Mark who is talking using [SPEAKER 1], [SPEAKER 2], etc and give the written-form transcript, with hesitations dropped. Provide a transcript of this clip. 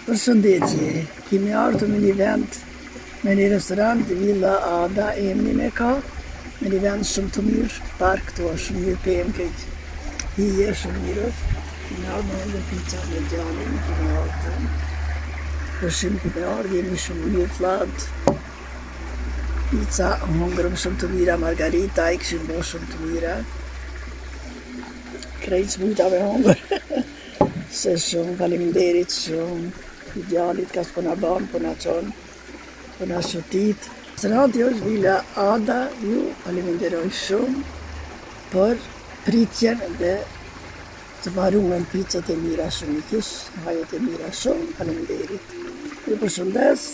[SPEAKER 1] Përshëndetje, kemi ardhur në një vend me një Restauranti Villa Ada, emrin e ka, me një vend shumë të mirë, park këtu është shumë mirë pemë këtë, hije shumë mirë, kemi ardhur me pizza me djalin, kemi ardhur, përshim kemi ardhur, jemi shumë mirë flat, pizza, hongërëm shumë të mira, margarita, i këshim bo shumë të mira, krejtë smujta me hongër, se shumë, faleminderit shumë, i djalit ka s'po na ban, po na qonë, po na shotit. Restoranti është Villa Ada, ju faleminderoj shumë për pritjen dhe të varuan pizzat e mira shumë i kish, hajet e mira shumë, faleminderit. Ju përshëndes.